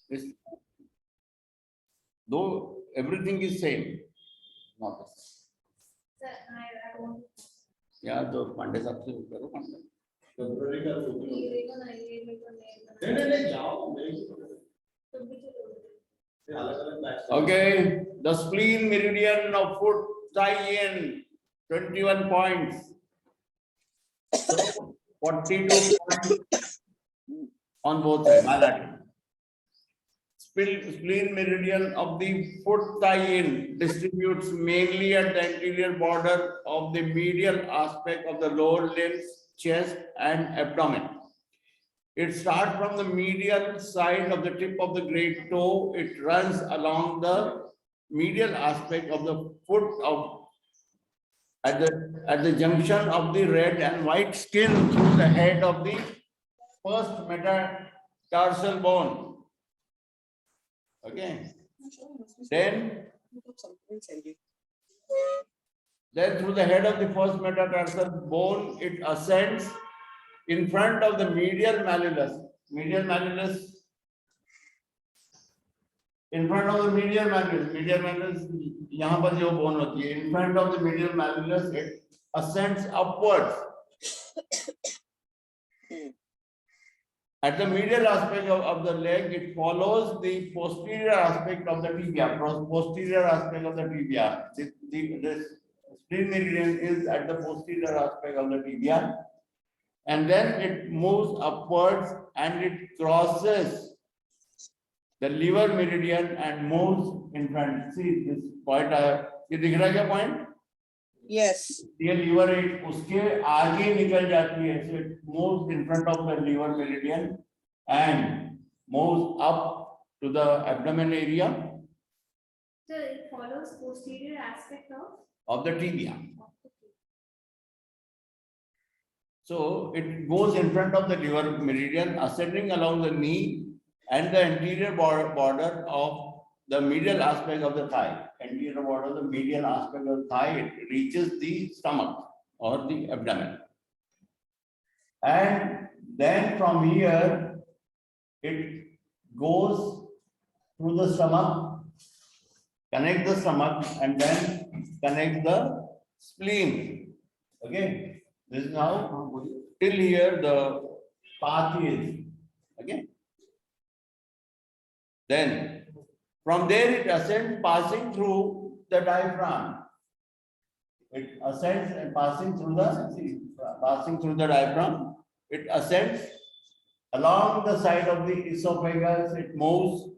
This, though everything is same, not the same. Sir, I want Yeah, तो पांडे साहब से करो पांडे. फेब्रुअरी का ये देखो ना, ये मेरे को नहीं नहीं जाओ मेरे तुम भी चलो. अलग अलग batch. Okay, the spleen meridian of foot thigh in 21 points. So 42 points on both sides. Bilateral. Spleen meridian of the foot thigh in distributes mainly at the anterior border of the medial aspect of the lower limbs, chest, and abdomen. It starts from the medial side of the tip of the great toe. It runs along the medial aspect of the foot at the junction of the red and white skin through the head of the first metatarsal bone. Okay. Then through the head of the first metatarsal bone, it ascends in front of the medial malleolus. Medial malleolus. In front of the medial malleolus. Medial malleolus, यहाँ पर जो bone होती है. In front of the medial malleolus, it ascends upwards. At the medial aspect of the leg, it follows the posterior aspect of the tibia. Posterior aspect of the tibia. This spleen meridian is at the posterior aspect of the tibia. And then it moves upwards and it crosses the liver meridian and moves in front. See this point. ये दिख रहा है क्या point? Yes. ये liver है, उसके आगे निकल जाती है. So it moves in front of the liver meridian and moves up to the abdomen area. So it follows posterior aspect of The tibia. So it goes in front of the liver meridian, ascending along the knee and the anterior border of the medial aspect of the thigh. Anterior border of the medial aspect of the thigh, it reaches the stomach or the abdomen. And then from here, it goes through the stomach, connect the stomach, and then connect the spleen. Okay. This is how till here the path is. Okay. Then from there it ascends, passing through the diaphragm. It ascends and passing through the diaphragm. It ascends along the side of the esophagus. It moves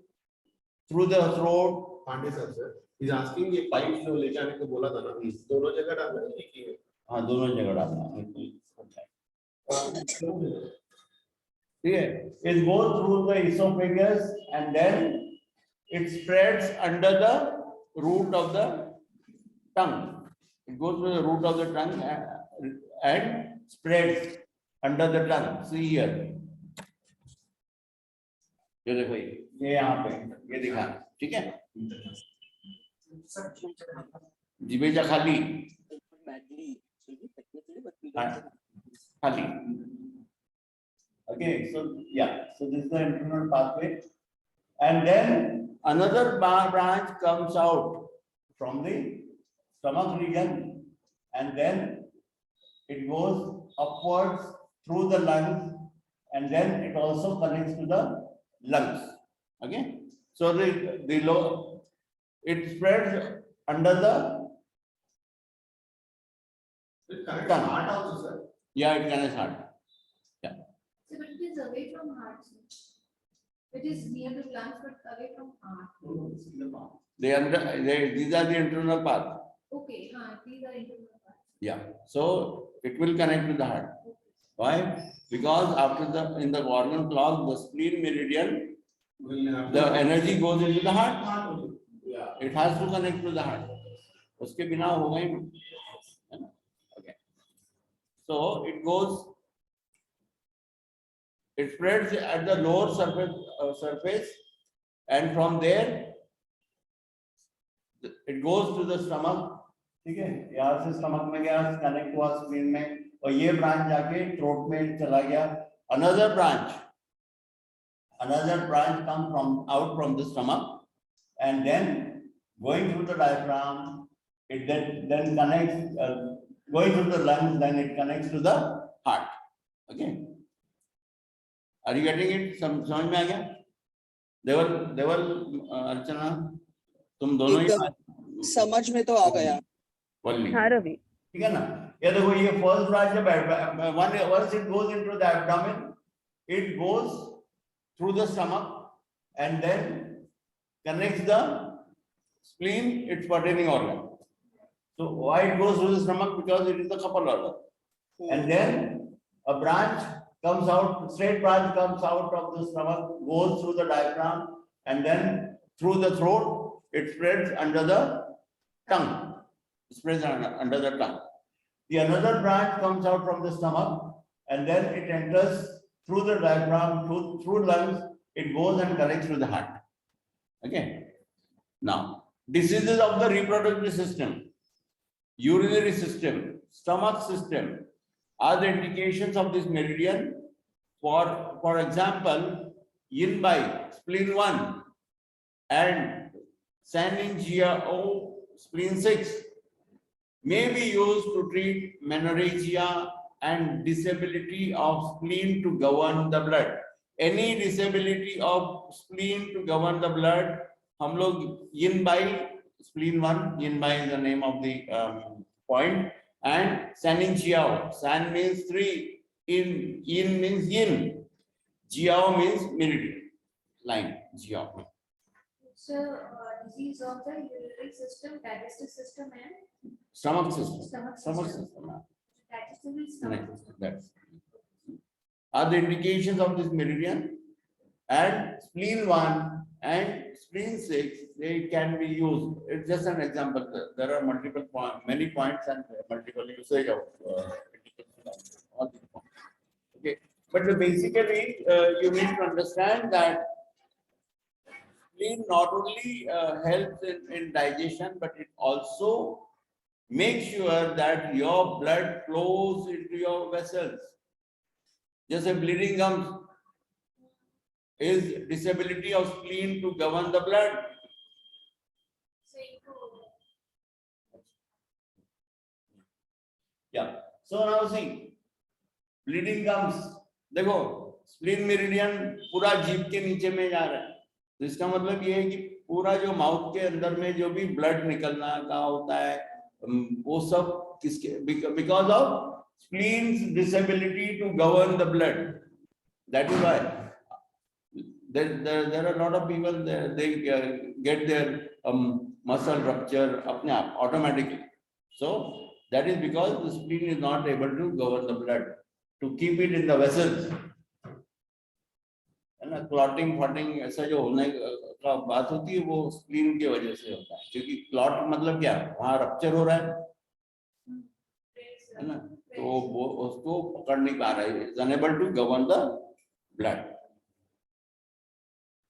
through the throat. Pandey साहब sir is asking ये pipe जो लेके आने को बोला था ना दोनों जगह डालना है एक ही है. हाँ दोनों जगह डालना. ठीक है. It goes through the esophagus and then it spreads under the root of the tongue. It goes through the root of the tongue and spreads under the tongue. See here. ये देखो ये यहाँ पे ये दिखा. ठीक है. जिभेच्या खाली खाली. Okay, so yeah, so this is the internal pathway, and then another branch comes out from the stomach region, and then it goes upwards through the lungs, and then it also connects to the lungs. Okay, so the low it spreads under the heart also sir. Yeah, it connects heart. Yeah. So but it is away from heart. It is near the lungs but away from heart. These are the internal paths. Okay, these are internal parts. Yeah. So it will connect to the heart. Why? Because after in the organ clock, the spleen meridian, the energy goes into the heart. Yeah. It has to connect to the heart. उसके बिना होगा ही नहीं. Okay. So it goes. It spreads at the lower surface, and from there it goes to the stomach. ठीक है. यहाँ से stomach में गया, connect हुआ spleen में, और ये branch जाके throat में चला गया. Another branch another branch comes from the stomach, and then going through the diaphragm, it then connects, going through the lungs, then it connects to the heart. Okay. Are you getting it? समझ में आ गया? देवल अर्चना तुम दोनों ही एकदम समझ में तो आ गया। वल्ली हाँ रवि, ठीक है ना? ये देखो ये फर्स्ट ब्रांच जब once it goes into the abdomen, it goes through the stomach and then connects the spleen, its pertaining organ. So why it goes through the stomach? Because it is the couple organ. And then a branch comes out, straight branch comes out of the stomach, goes through the diaphragm, and then through the throat, it spreads under the tongue. Spreads under the tongue. The another branch comes out from the stomach, and then it enters through the diaphragm, through lungs, it goes and connects to the heart. Okay. Now, diseases of the reproductive system, urinary system, stomach system are the indications of this meridian. For example, yin by spleen 1 and Saningia spleen 6 may be used to treat menorrhagia and disability of spleen to govern the blood. Any disability of spleen to govern the blood, हम लोग yin by spleen 1, yin by is the name of the point, and Saningia. San means 3, yin means yin, jiao means meridian line, jiao. So, disease of the urinary system, digestive system, and Stomach system. stomach system. Digestive and stomach system. That's are the indications of this meridian, and spleen 1 and spleen 6, they can be used. It's just an example. There are multiple points, many points, and multiple usage of all these points. Okay, but basically you need to understand that spleen not only helps in digestion, but it also makes sure that your blood flows into your vessels. Just a bleeding gums is disability of spleen to govern the blood. Yeah. So now see, bleeding gums. देखो, spleen meridian पूरा जीभ के नीचे में जा रहा है. तो इसका मतलब ये है कि पूरा जो माउथ के अंदर में जो भी ब्लड निकलना का होता है, वो सब किसके because of spleen's disability to govern the blood. That is why there are a lot of people they get their muscle rupture अपने आप automatically. So that is because the spleen is not able to govern the blood to keep it in the vessels. है ना, clotting फॉटिंग ऐसा जो होने का बात होती है वो स्प्लीन की वजह से होता है, क्योंकि क्लॉट मतलब क्या, वहां रप्चर हो रहा है ना, तो वो उसको पकड़ नहीं पा रहा है, is unable to govern the blood.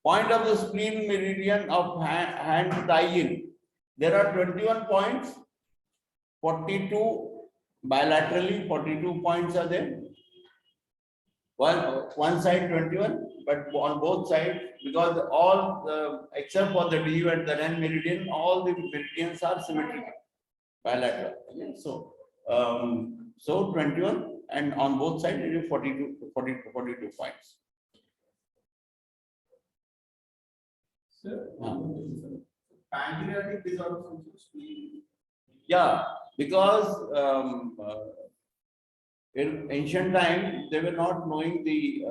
Point of the spleen meridian of hand tie-in. There are 21 points, 42 bilaterally, 42 points are there. One side 21, but on both sides, because all except for the DU and the REN meridian, all the meridians are symmetrical, bilateral. Okay? So, so 21, and on both sides it is 42 points. Sir, pancreatic disorders also spleen. Yeah, because in ancient time they were not knowing the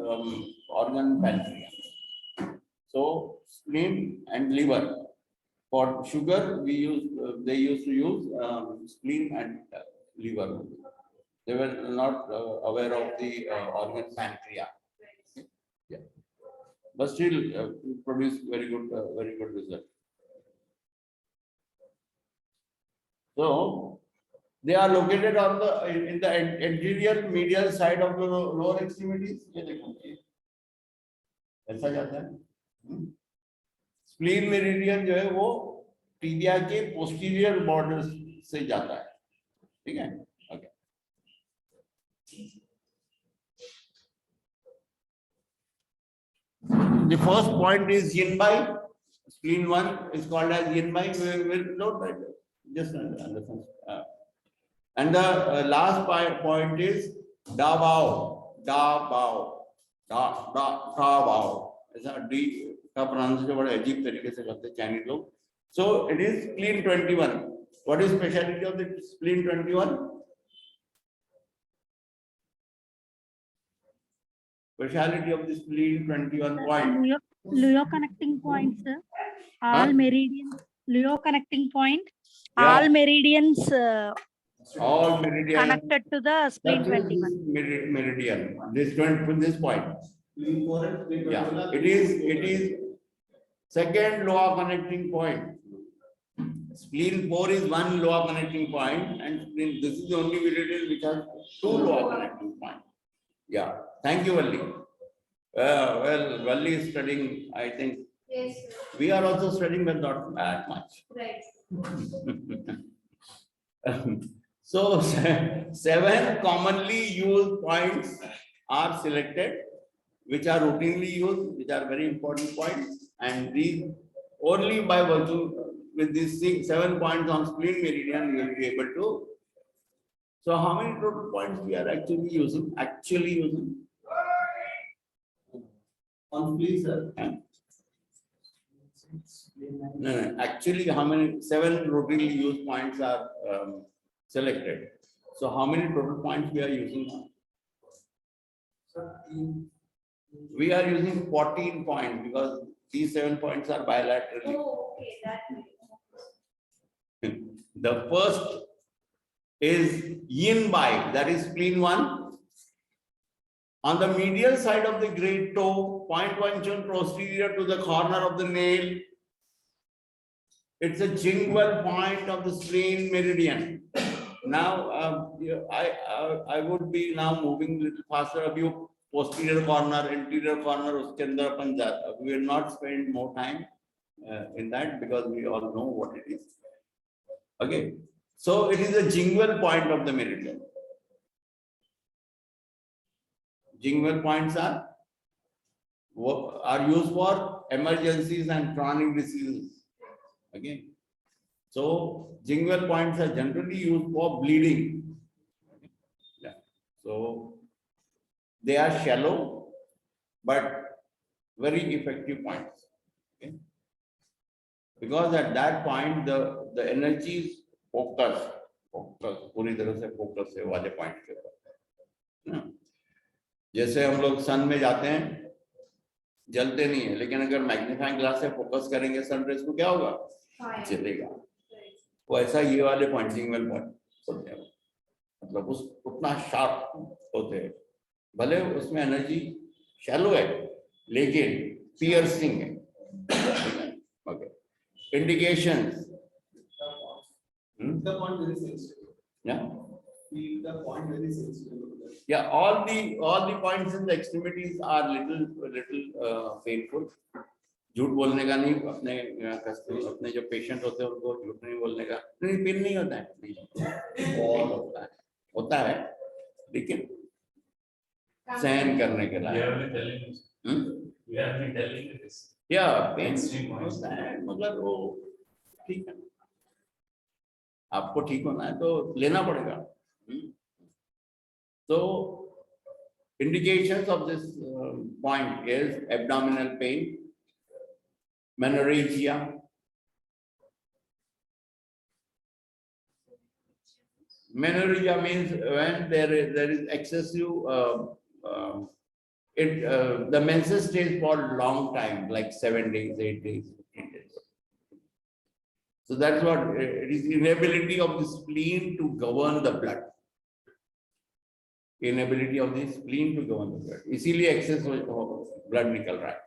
organ pancreas. So spleen and liver. For sugar, we use they used to use spleen and liver. They were not aware of the organ pancreas. Yeah, but still produce very good result. So they are located on the in the anterior medial side of the lower extremities. ये देखो ऐसा जाता है. Spleen meridian जो है वो tibia के posterior border से जाता है, ठीक है? Okay. The first point is yin bai. Spleen 1 is called as yin bai. We will note that. Just understand. And the last point is da bao. Da bao. Da bao. ऐसा D का pronunciation बड़ा अजीब तरीके से करते हैं Chinese लोग. So it is spleen 21. What is speciality of the spleen 21? Speciality of the spleen 21 point. Leo connecting points, sir. All Huh? meridians. Leo connecting point. Yeah. All meridians All meridian connected to the spleen 21. meridian. This point. Yeah, it is second lower connecting point. Spleen 4 is one lower connecting point, and spleen, this is the only meridian which has two lower connecting points. Yeah, thank you, Valli. Well, Valli is studying, I think. Yes, sir. We are also studying, but not that much. Right. So 7 commonly used points are selected, which are routinely used, which are very important points, and these only by working with these 7 points on spleen meridian you will be able to. So how many total points we are actually using? On spleen, sir. No, actually how many 7 routinely used points are selected. So how many total points we are using now? We are using 14 points because these 7 points are bilaterally. Oh, okay, that way. The first is yin bai, that is spleen 1. On the medial side of the great toe, 0.1 inch posterior to the corner of the nail. It's a jingle point of the spleen meridian. Now, I would be now moving a little faster. Abhi posterior corner, interior corner, uske andar अपन जाते. We will not spend more time in that because we all know what it is. Okay, so it is a jingle point of the meridian. Jingle points are used for emergencies and chronic diseases. Okay, so jingle points are generally used for bleeding. Yeah. So they are shallow but very effective points. Okay, because at that point the energy is focus पूरी तरह से focus है वाले point के ऊपर. जैसे हम लोग सन में जाते हैं जलते नहीं है, लेकिन अगर मैग्नीफाइंग ग्लास से फोकस करेंगे सन रेज को क्या होगा, जलेगा. वो ऐसा ये वाले पॉइंट सिंगल पॉइंट होते हैं, मतलब उस उतना शार्प होते हैं, भले उसमें एनर्जी शैलो है लेकिन पियर्सिंग है. Okay, indications. The point very sensitive. Yeah. The point very sensitive. Yeah, all the points in the extremities are little painful. झूठ बोलने का नहीं, अपने जो पेशेंट होते हैं उनको झूठ नहीं बोलने का, नहीं पेन नहीं होता है, नहीं होता है लेकिन सहन करने के लिए. या पेन होता है, मगर वो ठीक है, आपको ठीक होना है तो लेना पड़ेगा. So indications of this point is abdominal pain, menorrhagia, menorrhagia means when there is excessive the menses stays for a long time, like 7 days, 8 days, 15 days. So that's what it is, inability of the spleen to govern the blood. Inability of the spleen to govern the blood. इसीलिए excess blood निकल रहा है.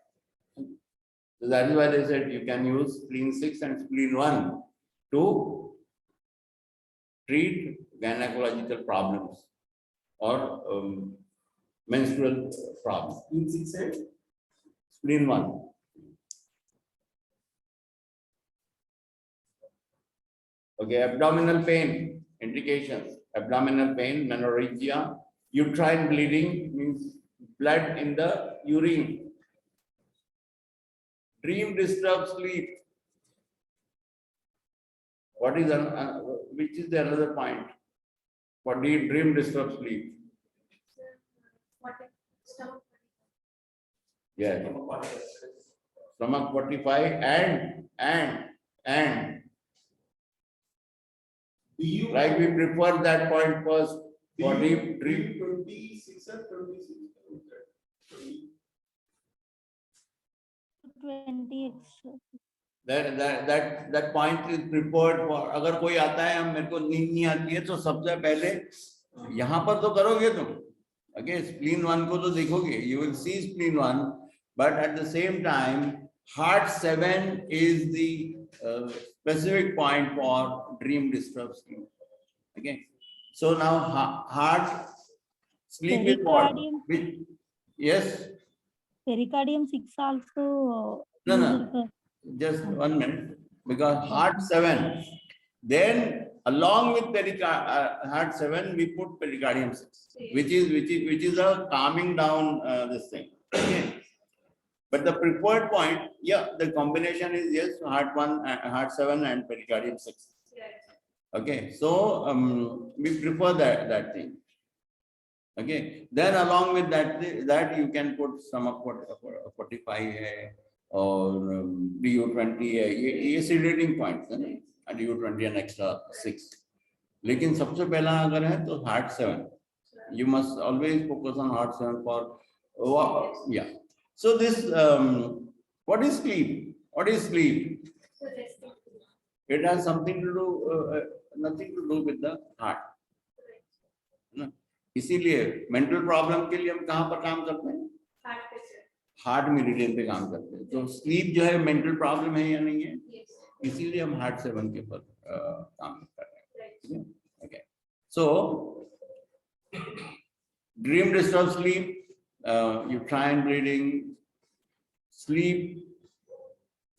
So that is why they said you can use spleen 6 and spleen 1 to treat gynecological problems or menstrual problems. Spleen 6 and Spleen 1. Okay, abdominal pain indications. Abdominal pain, menorrhagia, uterine bleeding means blood in the urine. Dream disturbs sleep. What is which is the another point? What dream disturbs sleep? Stomach. Yes. Stomach 45 and like we prefer that point first for deep dream. 26 or 26. 20x. That point is prepared for. अगर कोई आता है हम मेरे को नींद नहीं आती है तो सबसे पहले यहाँ पर तो करोगे तुम. Okay, spleen 1 को तो देखोगे. You will see spleen 1, but at the same time, heart 7 is the specific point for dream disturbed sleep. Okay, so now heart sleep is what? Pericardium. Which, yes. Pericardium 6 also. No, no. used for- Just 1 minute, because heart 7, then along with heart 7, we put pericardium 6, which is a calming down this thing. Okay. But the preferred point, yeah, the combination is yes, heart 1, heart 7, and pericardium 6. Okay, so we prefer that thing. Okay, then along with that you can put stomach 45 hai, or DU20 है, ये sedating points है ना, DU20 and extra 6. लेकिन सबसे पहला अगर है तो heart 7. You must always focus on heart 7 for yeah. So this what is sleep? What is sleep? It has something to do nothing to do with the heart. इसीलिए mental problem के लिए हम कहाँ पर काम करते हैं? हार्ट मेरिडियन पे काम करते हैं. तो स्लीप जो है मेंटल प्रॉब्लम है या नहीं है, इसीलिए हम हार्ट 7 के ऊपर काम कर रहे हैं. Okay, so dream disturb sleep, you try and breathing, sleep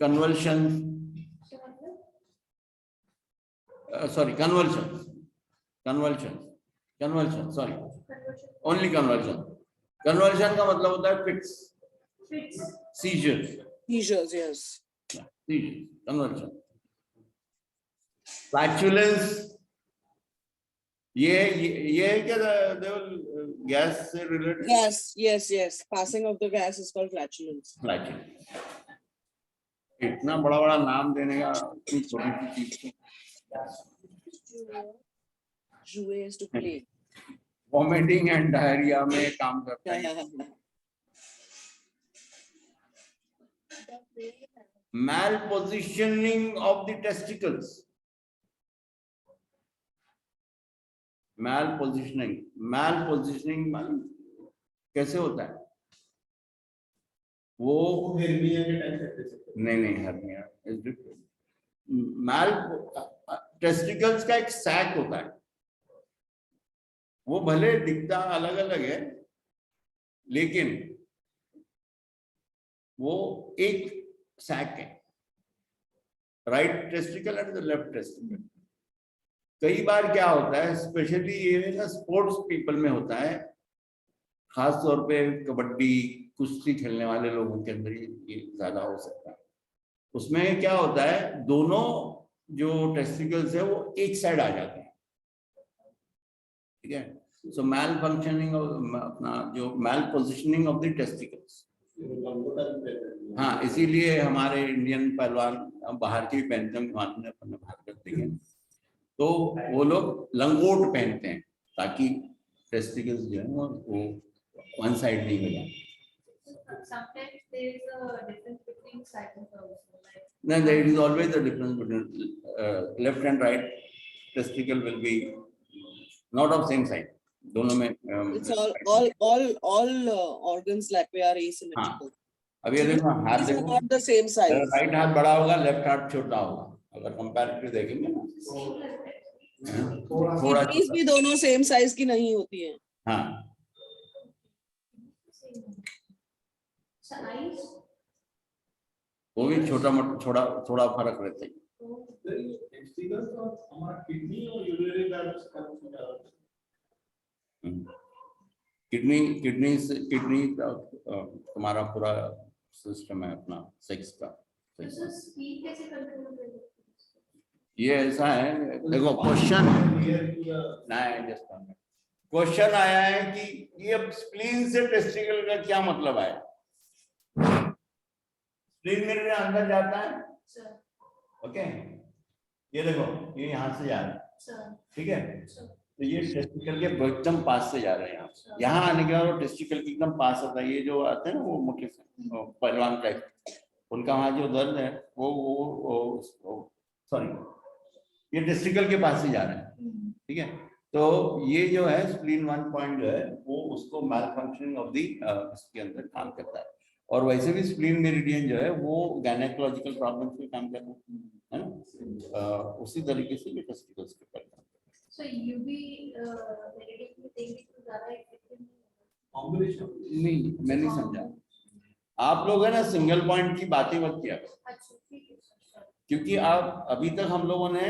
convulsions, sorry, convulsions, sorry, only convulsion. Convulsion का मतलब होता है fits. Seizures. Seizures, yes. Yeah, seizures, convulsion. Flatulence. ये क्या they will gas से related. Yes. Passing of the gas is called flatulence. Flatulence. इतना बड़ा नाम देने का इतनी छोटी सी चीज को. Jouer is to play. Vomiting and diarrhea में काम करता है. Malpositioning of the testicles. Malpositioning कैसे होता है? वो हेर्निया के टाइप से नहीं hernia is different. टेस्टिकल्स का एक सैक होता है, वो भले दिखता अलग अलग है लेकिन वो एक सैक है. Right testicle and the left testicle. कई बार क्या होता है, स्पेशली ये ना स्पोर्ट्स पीपल में होता है, खास तौर पे कबड्डी कुश्ती खेलने वाले लोगों के अंदर ये ज्यादा हो सकता है. उसमें क्या होता है, दोनों जो टेस्टिकल्स है वो एक साइड आ जाते हैं. ठीक है, सो मैल फंक्शनिंग अपना जो मैल पोजिशनिंग ऑफ द टेस्टिकल्स. हाँ, इसीलिए हमारे इंडियन पहलवान बाहर के भी पहनते हैं, अपने बाहर करते हैं, तो वो लोग लंगोट पहनते हैं ताकि टेस्टिकल्स जो है वो वन साइड नहीं हो जाए. Sometimes there is a difference between cycles also. Like No, there is always a difference between left and right testicle will be not of same side. दोनों में It's all organs like we are asymmetrical. अब ये देखो हाथ These are देखो, not the same size. Right हाथ बड़ा होगा, लेफ्ट हाथ छोटा होगा. अगर कंपैरेटिव देखेंगे ना, थोड़ा Kidneys भी दोनों same size की नहीं होती हैं. हाँ. so eyes. वो भी थोड़ा फर्क रहता है. टेस्टिकल्स और हमारा किडनी और यूरिनरी ब्लैडर का किडनी तुम्हारा पूरा सिस्टम है अपना सेक्स का. तो सर स्पीड कैसे कंट्रोल करें? ये ऐसा है, देखो क्वेश्चन क्वेश्चन आया है कि ये अब स्प्लीन से टेस्टिकल का क्या मतलब है। स्प्लीन मेरे अंदर जाता है, सर ओके, ये देखो ये यहाँ से जा रहा है, सर ठीक है, सर तो ये टेस्टिकल के एकदम पास से जा रहे हैं यहाँ आने के बाद वो टेस्टिकल के एकदम पास होता है। ये जो आते हैं ना वो मोटे पहलवान टाइप, उनका वहाँ जो दर्द है वो सॉरी ये टेस्टिकल के पास से जा रहा है, ठीक है। तो ये जो है स्प्लीन 1 पॉइंट जो है वो उसको मैल फंक्शनिंग ऑफ दी इसके अंदर काम करता है। और वैसे भी स्प्लीन मेरिडियन जो है वो गायनेकोलॉजिकल प्रॉब्लम्स पे काम करता है ना, उसी तरीके से ये टेस्टिकल्स पे करता है। सो यूवी नेगेटिव में देंगे तो ज्यादा इफेक्टिव नहीं होगा। कॉम्बिनेशन नहीं, मैं नहीं समझा। आप लोग है ना सिंगल पॉइंट की बातें मत किया करो, अच्छा ठीक है सर। क्योंकि आप अभी तक हम लोगों ने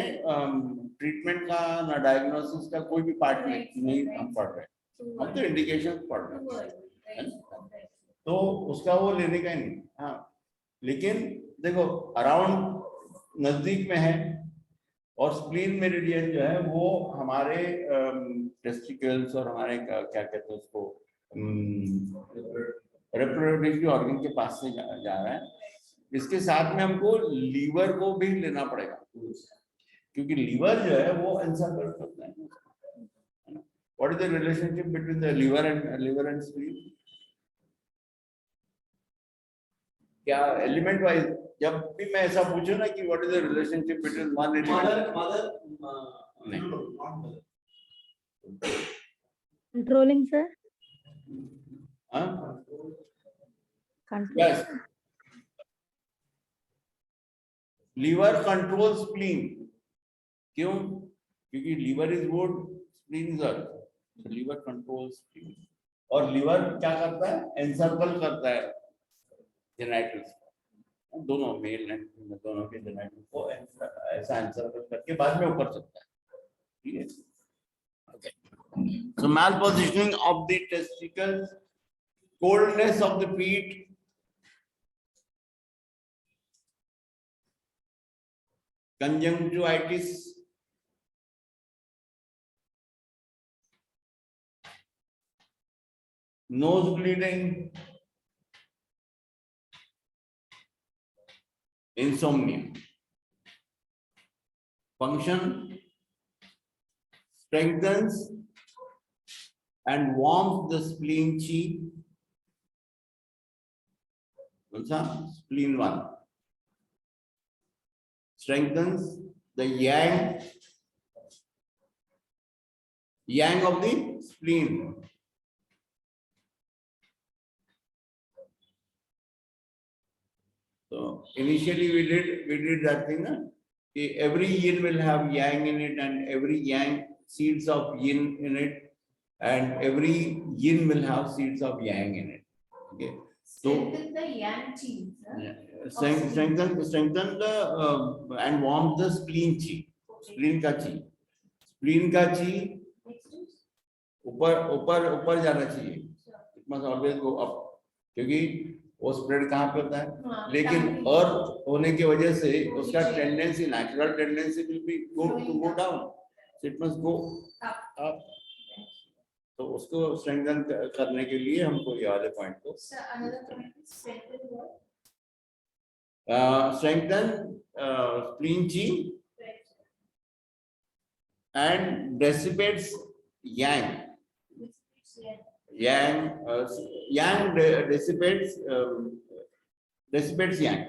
ट्रीटमेंट का ना डायग्नोसिस का कोई भी पार्ट नहीं हम पढ़ रहे, हम तो इंडिकेशन पढ़ रहे हैं, तो उसका वो लेने का ही नहीं। हाँ, लेकिन देखो अराउंड नजदीक में है, और स्प्लीन मेरिडियन जो है वो हमारे टेस्टिकल्स और हमारे क्या कहते हैं उसको रिप्रोडक्टिव ऑर्गन के पास से जा रहा है। इसके साथ में हमको लीवर को भी लेना पड़ेगा, क्योंकि लीवर जो है वो एंसर्कल करता है। What is the relationship between the liver and spleen? क्या एलिमेंट वाइज जब भी मैं ऐसा पूछूं ना कि what is the relationship between one element, Controlling, sir. हाँ Control. Yes, liver control spleen. क्यों? क्योंकि liver is wood, spleen is earth, तो लीवर कंट्रोल स्प्लीन। और लीवर क्या करता है? एनसर्कल करता है जेनाइटल्स, दोनों मेल एंड फीमेल दोनों के जेनाइटल्स को ऐसा एनसर्कल करके बाद में ऊपर चलता है, ठीक है। So malpositioning of the testicles, coldness of the feet, conjunctivitis, nose bleeding, insomnia. Function: strengthens and warms the spleen chi. Spleen 1 strengthens the yang of the spleen. So initially we did that thing, na? Every yin will have yang in it, and every yang seeds of yin in it, and every yin will have seeds of yang in it. Okay. So Strengthen the yang chi, sir. strengthen the and warm the spleen chi. Spleen ka chi. Spleen ka chi Next is ऊपर जाना चाहिए. It must always go up. क्योंकि वो spread कहाँ पे होता है? हाँ, लेकिन टांग और होने की वजह से उसका tendency, natural tendency will be go down, so it must go up. तो उसको स्ट्रेंथन करने के लिए हमको ये वाले पॉइंट को sir, another point is strengthen what? strengthen spleen chi and dissipates yang. Yang dissipates yang.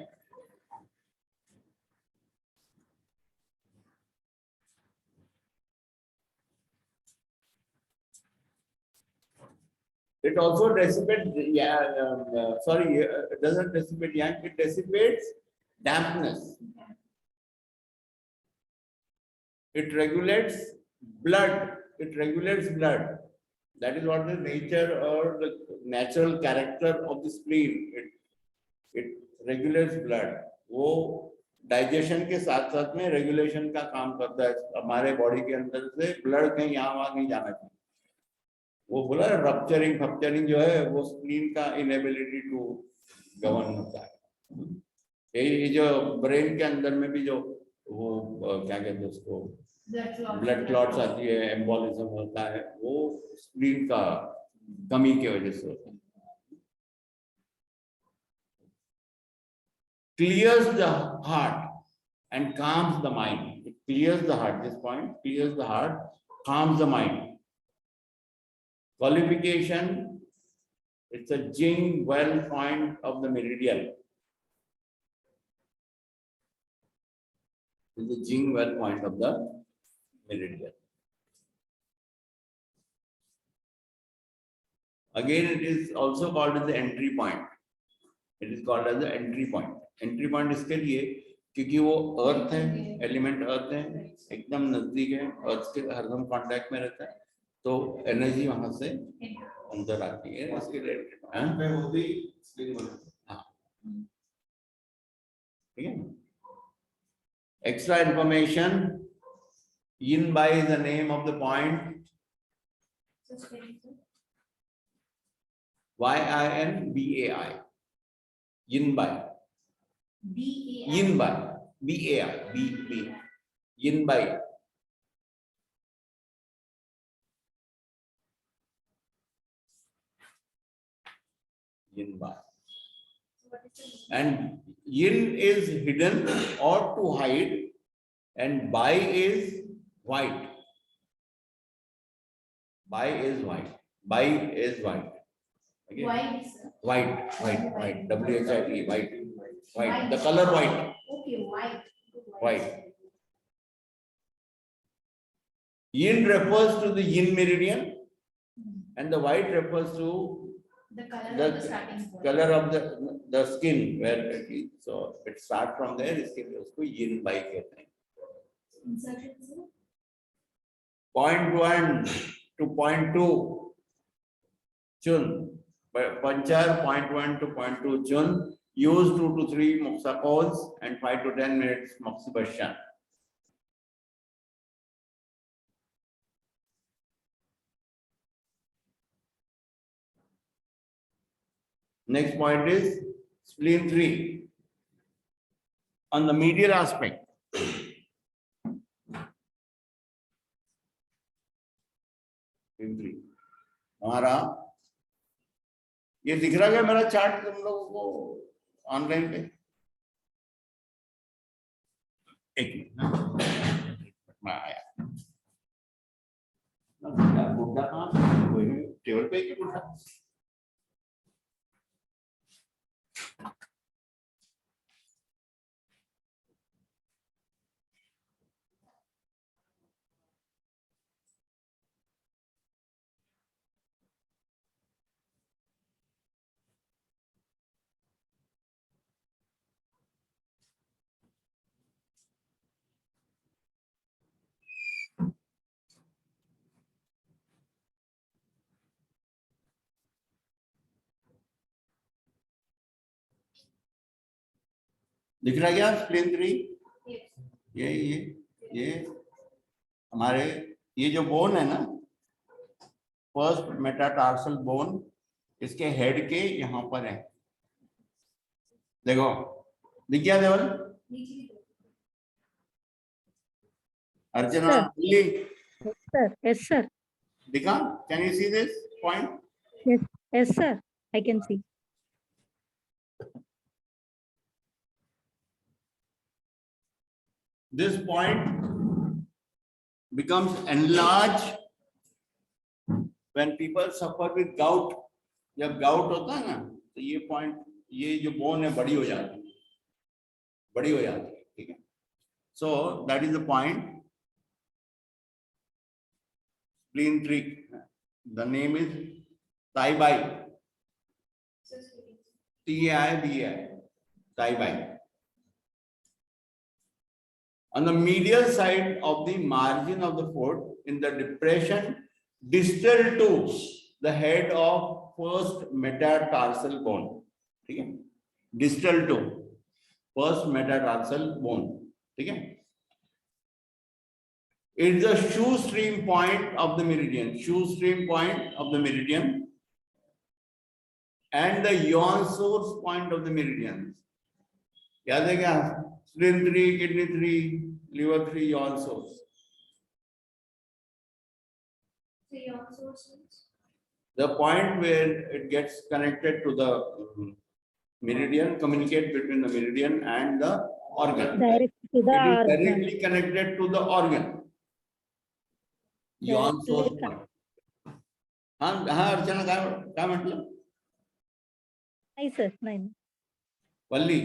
It also dissipates, it doesn't dissipate yang, it dissipates dampness. It regulates blood. That is what the nature or the natural character of the spleen. It regulates blood. वो digestion के साथ साथ में regulation का काम करता है। हमारे बॉडी के अंदर से ब्लड कहीं यहाँ वहाँ नहीं जाना चाहिए। वो बोला रप्चरिंग जो है वो स्प्लीन का इनएबिलिटी टू गवर्न होता है। ये जो ब्रेन के अंदर में भी जो वो क्या कहते हैं उसको ब्लड क्लॉट्स आती है, एम्बोलिज्म होता है, वो स्प्लीन का कमी की वजह से होता है. Clears the heart and calms the mind. It clears the heart. This point clears the heart, calms the mind. Qualification, it's a Jing well point of the meridian. It's the Jing well point of the meridian. Again, it is also called as the entry point. It is called as the entry point. Entry point इसके लिए क्योंकि वो अर्थ है, element अर्थ है, एकदम नजदीक है, अर्थ के हरदम कांटेक्ट में रहता है, तो एनर्जी वहां से अंदर आती है, इसके लिए वो भी स्प्लिन बना. हाँ, ठीक है. Extra information, yin by is the name of the point. YINBAI. Yin by. Yin by. BAI. B. Yin by. Yin by. And yin is hidden or to hide, and by is white. By is white. By is white. Okay? White, sir. White. WHIT. White. The color white. Okay, white. White. Yin refers to the yin meridian, and the white refers to The color the of the starting point. color of the skin where it is. So it starts from there. इसके लिए उसको yin by कहते हैं. Insertion, sir. Point 1 to point 2 chun. Panchar, point 1 to point 2 chun. Use 2 to 3 moksa calls and 5 to 10 minutes moksibashan. Next point is spleen 3 on the medial aspect. हमारा ये दिख रहा है मेरा चार्ट तुम लोगों को ऑनलाइन पे? एक मिनट मैं आया. बुड्ढा कहाँ टेबल पे कि बुड्ढा? दिख रहा है क्या स्प्लीन 3? ये हमारे ये जो बोन है ना, फर्स्ट मेटाटार्सल बोन, इसके हेड के यहाँ पर है. देखो दिख गया देवल? अर्चना Yes, sir. दिखा? Can you see this point? Yes, sir. I can see. This point becomes enlarged when people suffer with gout. जब gout होता है ना, तो ये point, ये जो bone है बड़ी हो जाती है, ठीक है? So that is the point. Spleen 3. The name is Tai Bai. TAIBI. Tai Bai. On the medial side of the margin of the foot, in the depression distal to the head of first metatarsal bone. ठीक है? Distal to first metatarsal bone. ठीक है? It's the shoestring point of the meridian. Shoestring point of the meridian and the yawn source point of the meridian. याद है क्या? spleen 3, kidney 3, liver 3 yawn source. So your source is The point where it gets connected to the meridian, communicate between the meridian and the organ. Direct to the It is organ. directly connected to the organ. Yawn Directly source point. हाँ हाँ अर्चना काय म्हटलं? नाही sir, नाही. वल्ली.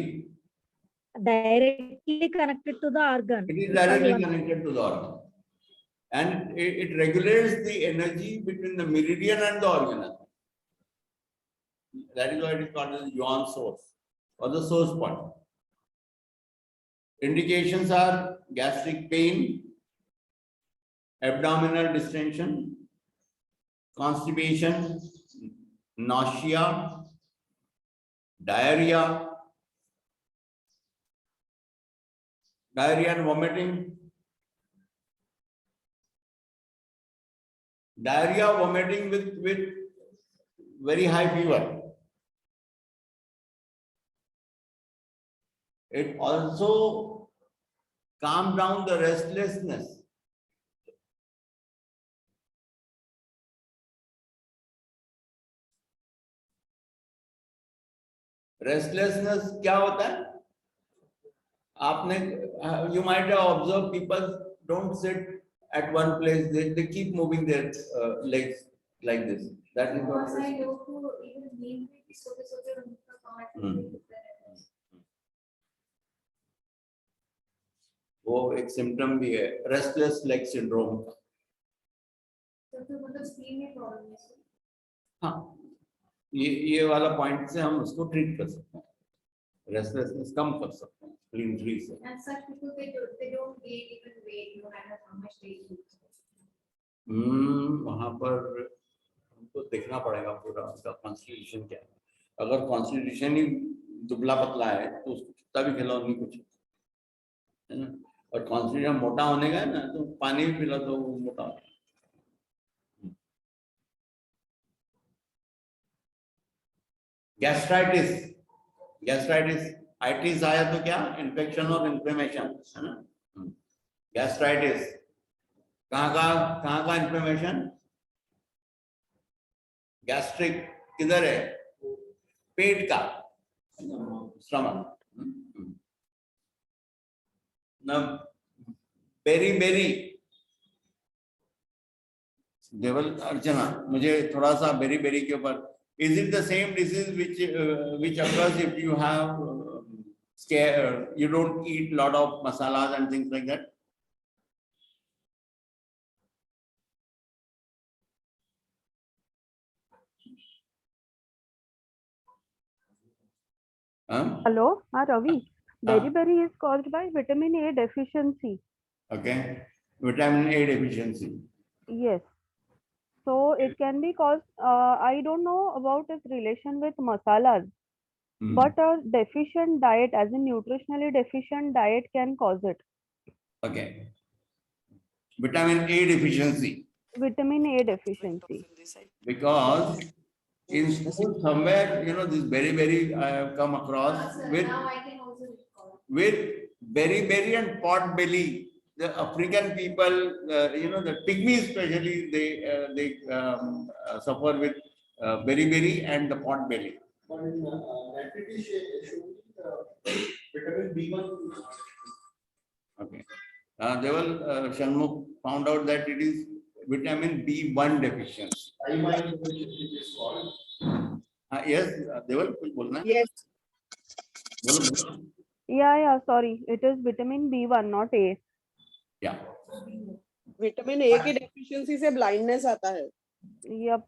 Directly connected to the organ. It is directly connected to the organ. And it regulates the energy between the meridian and the organ. That is why it is called as yawn source or the source point. Indications are gastric pain, abdominal distension, constipation, nausea, diarrhea and vomiting. Diarrhea, vomiting with very high fever. It also calms down the restlessness. Restlessness क्या होता है? आपने you might have observed people don't sit at one place. They keep moving their legs like this. That is what. I go to even name so उनका comment वो एक symptom भी है restless leg syndrome का. तो मतलब spleen में problem है. हाँ, ये वाला पॉइंट से हम उसको ट्रीट कर सकते हैं, रेस्टलेसनेस कम कर सकते हैं स्प्लीन 3 से. And such people they don't gain even weight no matter how much they eat. वहाँ पर हमको देखना पड़ेगा पूरा उसका कॉन्स्टिट्यूशन क्या है. अगर कॉन्स्टिट्यूशन ही दुबला पतला है तो उसको कितना भी खिलाओ नहीं कुछ है ना. और कॉन्स्टिट्यूशन मोटा होने का है ना तो पानी भी पिला तो वो मोटा हो. गैस्ट्राइटिस आइटिस आया तो क्या इन्फेक्शन और इन्फ्लेमेशन है ना. गैस्ट्राइटिस कहाँ का इन्फ्लेमेशन. गैस्ट्रिक किधर है? पेट का स्टमक. बेरी देवल अर्चना मुझे थोड़ा सा बेरी के ऊपर. Is it the same disease which occurs if you have you don't eat lot of masalas and things like that? Hello, Ravi. Beriberi is caused by vitamin A deficiency. Okay, vitamin A deficiency. Yes. So it can be caused, I don't know about its relation with masalas, but a deficient diet, as in nutritionally deficient diet, can cause it. Okay. Vitamin A deficiency. Vitamin A deficiency. Because in school somewhere, you know, this berry I have come across with Now I can also recall. with berry and pot belly. The African people, you know, the pygmies especially, they suffer with berry and the pot belly. But in activity vitamin B1. Okay. Deval Shanmukh found out that it is vitamin B1 deficiency. It is called. Yes, Deval, कुछ बोलना है? Yes. बोलो. Yeah, sorry. It is vitamin B1, not A. Yeah. Vitamin A की deficiency से blindness आता है. Yep.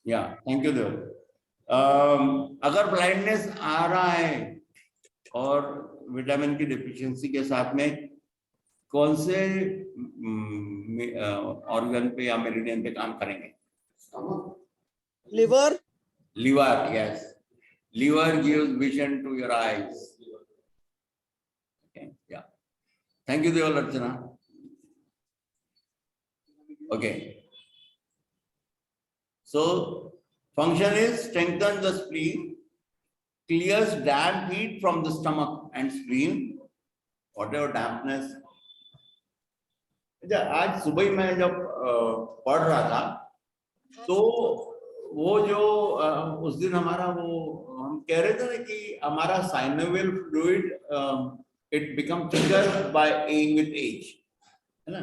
Yeah. Thank you, Deval. अगर blindness आ रहा है और विटामिन की डेफिशिएंसी के साथ में कौन से ऑर्गन पे या मेरिडियन पे काम करेंगे? Liver. Yes. Liver gives vision to your eyes. Okay. Yeah. Thank you, Deval Archana. Okay. So function is strengthen the spleen, clears damp heat from the stomach and spleen, whatever dampness. आज सुबह मैं जब पढ़ रहा था तो वो जो उस दिन हमारा वो हम कह रहे थे ना कि हमारा synovial fluid it become thicker by with age, है ना?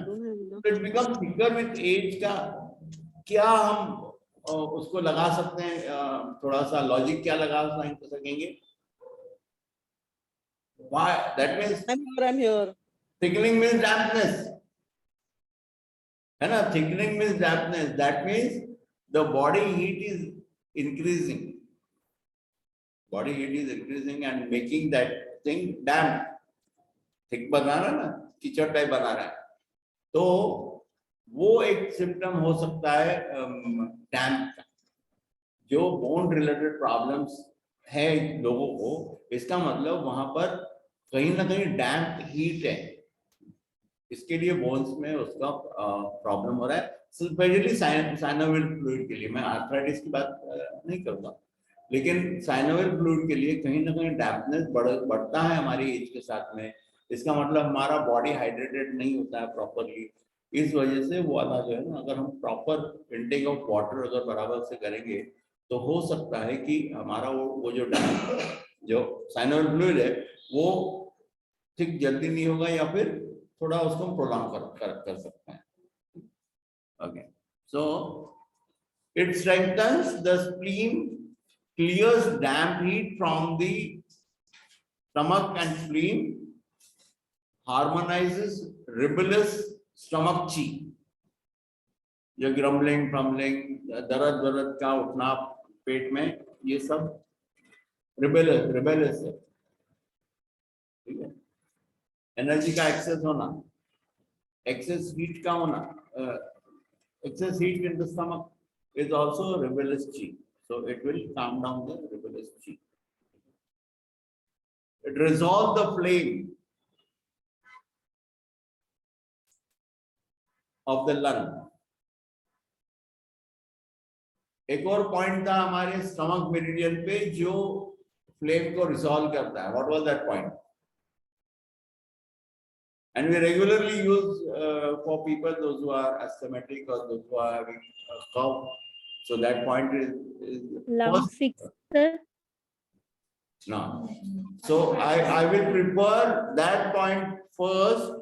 It become thicker with age का क्या हम उसको लगा सकते हैं? थोड़ा सा लॉजिक क्या लगा सकेंगे? Why? That means I'm here. thickening means dampness, है ना? Thickening means dampness. That means the body heat is increasing. Body heat is increasing and making that thing damp. Thick बना रहा है ना, कीचड़ टाइप बना रहा है, तो वो एक सिम्टम हो सकता है डैम्प का। जो बोन रिलेटेड प्रॉब्लम्स है लोगों को, इसका मतलब वहां पर कहीं ना कहीं डैम्प हीट है, इसके लिए बोन्स में उसका प्रॉब्लम हो रहा है, स्पेशली साइनोवियल फ्लूइड के लिए। मैं आर्थराइटिस की बात नहीं करूंगा, लेकिन साइनोवियल फ्लूइड के लिए कहीं ना कहीं डैम्पनेस बढ़ता है हमारी एज के साथ में। इसका मतलब हमारा बॉडी हाइड्रेटेड नहीं होता है प्रॉपरली, इस वजह से वो वाला जो है ना, अगर हम प्रॉपर इनटेक ऑफ वाटर अगर बराबर से करेंगे तो हो सकता है कि हमारा वो जो जो साइनोवियल फ्लूइड है वो थिक जल्दी नहीं होगा, या फिर थोड़ा उसको प्रोलॉन्ग कर सकते हैं। Okay, so it strengthens the spleen, clears damp heat from the stomach and spleen, harmonizes rebellious stomach chi, जो ग्रम्बलिंग फ्रम्बलिंग, दर्द का उठना पेट में, ये सब रिबेलियस है, ठीक है? एनर्जी का एक्सेस होना, एक्सेस हीट का होना, excess heat in the stomach is also rebellious chi, so it will calm down the rebellious chi. It resolves the flame of the lung. एक और पॉइंट था हमारे स्टमक मेरिडियन पे जो फ्लेम को रिजॉल्व करता है. What was that point? And we regularly use for people those who are asthmatic or those who are having cough. So that point is Lung first. 6, sir. No. So I will prefer that point first,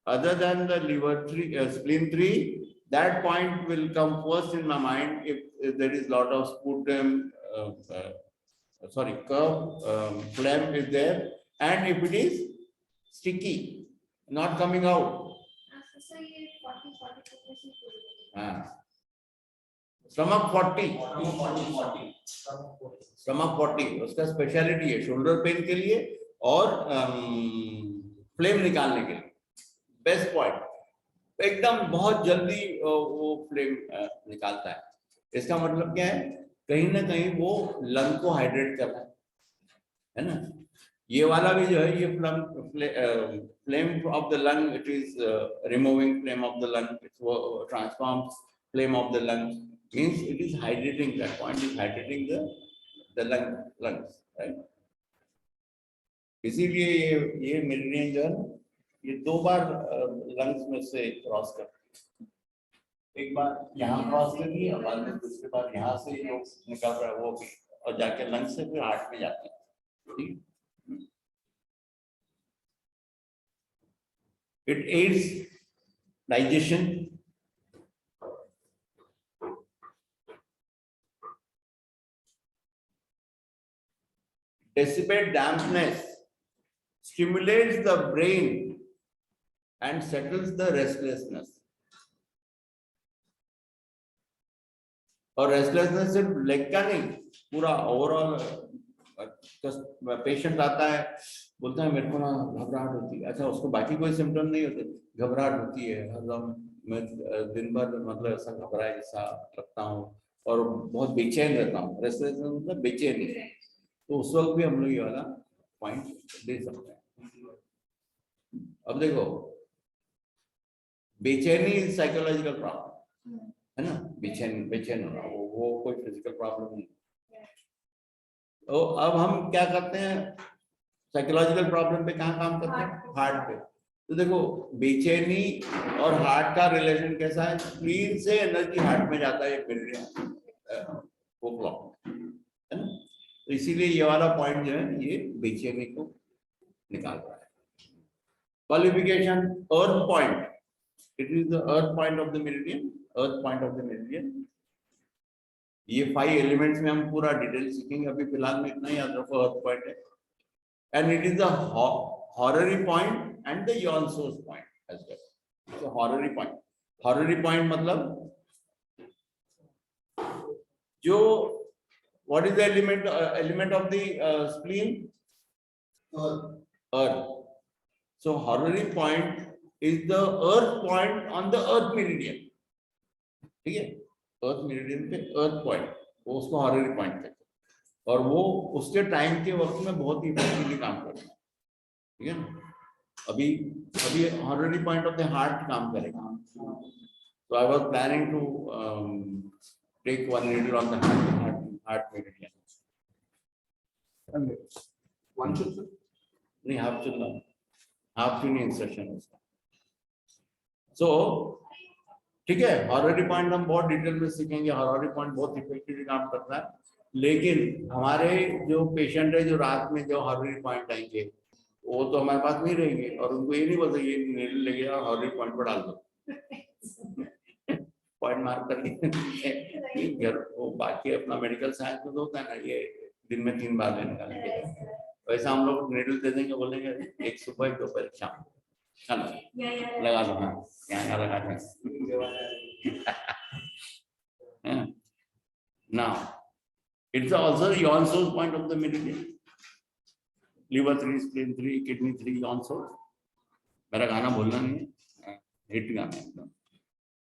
other than the liver 3, spleen 3. That point will come first in my mind if there is lot of sputum, phlegm is there, and if it is sticky, not coming out. So ये 40-42% Stomach 40, stomach 40 उसका speciality है shoulder pain के लिए और flame निकालने के लिए. Best point, एकदम बहुत जल्दी वो फ्लेम निकालता है. इसका मतलब क्या है? कहीं ना कहीं वो लंग को हाइड्रेट कर रहा है ना. ये वाला भी जो है ये flame of the lung, it is removing flame of the lung, it transforms flame of the lung, means it is hydrating. That point is hydrating the lungs, right? इसीलिए ये मेरिडियन जो है ना, ये 2 बार लंग्स में से क्रॉस करती है. एक बार यहाँ क्रॉस करती है और बाद में दूसरी बार यहाँ से जो निकल रहा है वो भी, और जाके लंग्स से फिर हार्ट में जाते हैं. ठीक. It aids digestion, dissipates dampness, stimulates the brain, and settles the restlessness. और रेस्टलेसनेस सिर्फ लेग का नहीं, पूरा ओवरऑल. पेशेंट आता है, बोलता है मेरे को ना घबराहट होती है. अच्छा, उसको बाकी कोई सिम्टम नहीं होते, घबराहट होती है हरदम, मैं दिन भर मतलब ऐसा घबराए जैसा लगता हूँ और बहुत बेचैन रहता हूँ. रेस्टलेसनेस मतलब बेचैनी. तो उस वक्त भी हम लोग ये वाला पॉइंट दे सकते हैं. अब देखो, बेचैनी साइकोलॉजिकल प्रॉब्लम है ना, बेचैन होना, वो कोई फिजिकल प्रॉब्लम नहीं. तो अब हम क्या करते हैं, साइकोलॉजिकल प्रॉब्लम पे कहाँ काम करते हैं, हार्ट पे। तो देखो बेचैनी और हार्ट का रिलेशन कैसा है, स्प्लीन से एनर्जी हार्ट में जाता है, वो क्लॉक है ना। तो इसीलिए ये वाला पॉइंट जो है ये बेचैनी को निकाल रहा है। Qualification, earth point, it is the earth point of the meridian, earth point of the meridian. ये 5 एलिमेंट्स में हम पूरा डिटेल सीखेंगे, अभी फिलहाल में इतना याद रखो, अर्थ पॉइंट है। And it is the horary point and the yawn source point as well. So horary point मतलब जो, what is the element of the spleen? Earth. So horary point is the earth point on the earth meridian. ठीक है, earth meridian पे earth point, वो उसको horary point कहते हैं, और वो उसके टाइम के वक्त में बहुत ही इफेक्टिवली काम करता है। ठीक है ना। अभी horary point of the heart काम करेगा। So I was planning to take one needle on the heart meridian. One should नहीं, half tune insertion उसका। So ठीक है, horary point हम बहुत डिटेल में सीखेंगे, horary point बहुत इफेक्टिवली काम करता है। लेकिन हमारे जो पेशेंट है जो रात में जो horary point आएंगे वो तो हमारे पास नहीं रहेंगे, और उनको ये नहीं बोलते ये नीडल ले गया और हॉर्री पॉइंट पर डाल दो, पॉइंट मार करके घर, वो बाकी अपना मेडिकल साइंस में तो होता है ना, ये दिन में 3 बार लेने का, वैसा हम लोग नीडल दे देंगे, बोलेंगे एक सुबह एक दोपहर शाम, लगा दो, हाँ यहाँ लगा दो। Now it's also the yawn source point of the meridian. Liver 3, spleen 3, kidney 3, yawn source. मेरा गाना बोलना नहीं है, हिट गाना है एकदम।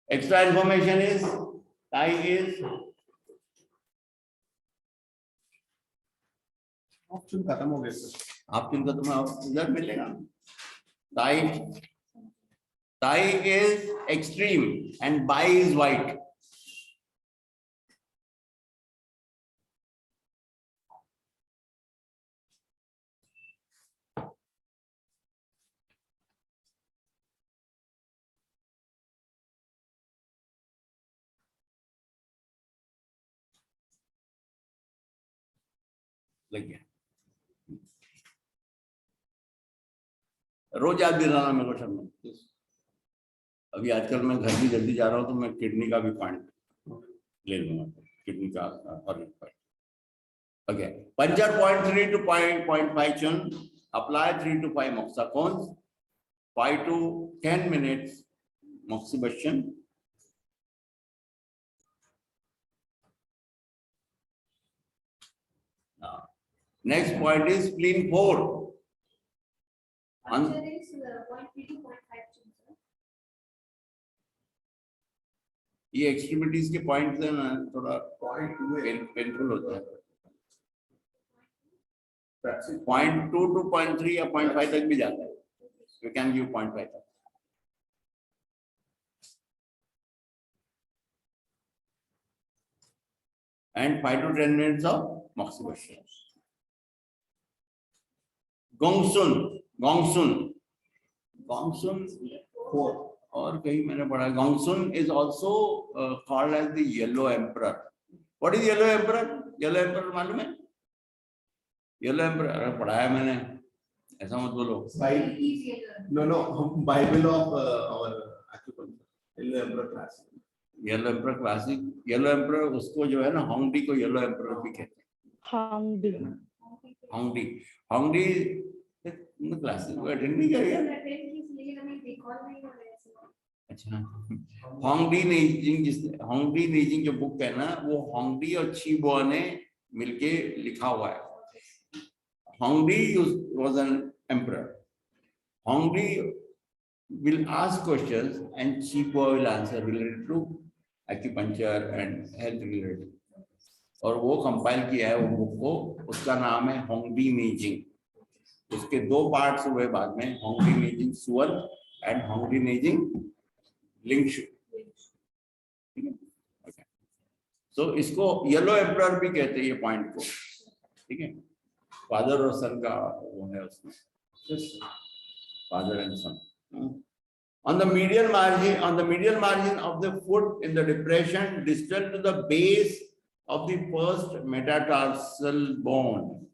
Extra information is tie is option खत्म हो गए सर। ऑप्शन खत्म है, इधर मिलेगा। Tie is extreme and by is white. लग गया, रोज याद दिलाना मेरे को शर्मा। अभी आजकल मैं घर भी जल्दी जा रहा हूँ तो मैं किडनी का भी पॉइंट ले लूंगा, किडनी का horn point. Okay, puncture 0.3 to 0.5 chun, apply 3 to 5 moxicons, 5 to 10 minutes moxibustion. Next point is spleen 4. Puncture is 0.3 to 0.5 chun, sir. ये एक्सट्रीमिटीज के पॉइंट्स है ना, थोड़ा पेनफुल होता है। 0.2 to 0.3 या 0.5 तक भी जाता है, you can give 0.5 तक। And 5 to 10 minutes of moxibustion. Gongsun 4, और कहीं मैंने पढ़ा, Gongsun is also called as the yellow emperor. What is yellow emperor? Yellow emperor मालूम है? Yellow emperor अरे पढ़ा है मैंने, ऐसा मत बोलो। Bible of our acupuncture, Yellow Emperor Classic. Yellow Emperor Classic, Yellow Emperor उसको जो है ना, होंगडी को Yellow Emperor भी कहते हैं। होंगडी क्लासिक को अटेंड नहीं किया। अच्छा, होंगडी नेजिंग जो बुक है ना, वो होंगडी और चीबो ने मिलके लिखा हुआ है। होंगडी was an emperor. Hongsdi will ask questions and Chipo will answer related to acupuncture and health related. और वो कंपाइल किया है वो बुक को, उसका नाम है होंगडी नेजिंग। उसके 2 पार्ट्स हुए बाद में, होंगडी नेजिंग सुअल एंड होंगडी नेजिंग लिंगशु। ठीक है, सो इसको येलो एम्परर भी कहते हैं ये पॉइंट को। ठीक है, फादर और सन का वो है उसमें, father and son. On the medial margin of the foot in the depression distal to the base of the first metatarsal bone.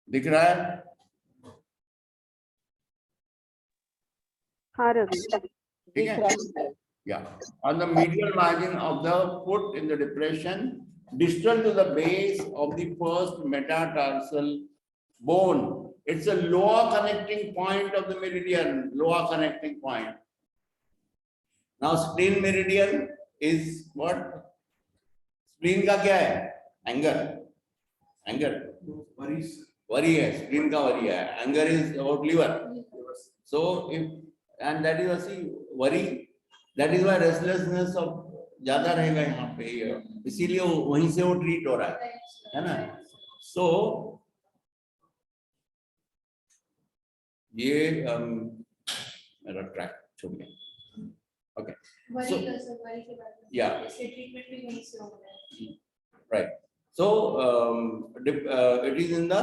दिख रहा है? हाँ रवि. ठीक है? Yeah. On the medial margin of the foot in the depression, distal to the base of the first metatarsal bone. It's a lower connecting point of the meridian, lower connecting point. Now, spleen meridian is what? Spleen का क्या है? Anger. Anger. Worry है. Spleen का worry है. Anger is about liver. So, if and that is also worry. That is why restlessness of ज्यादा रहेगा यहाँ पे, इसीलिए वहीं से वो ट्रीट हो रहा है ना. सो ये मेरा ट्रैक छूट गया. ओके, वरी का सर, वरी के बाद Yeah. इसके ट्रीटमेंट भी वहीं से हो रहा है. right. So it is in the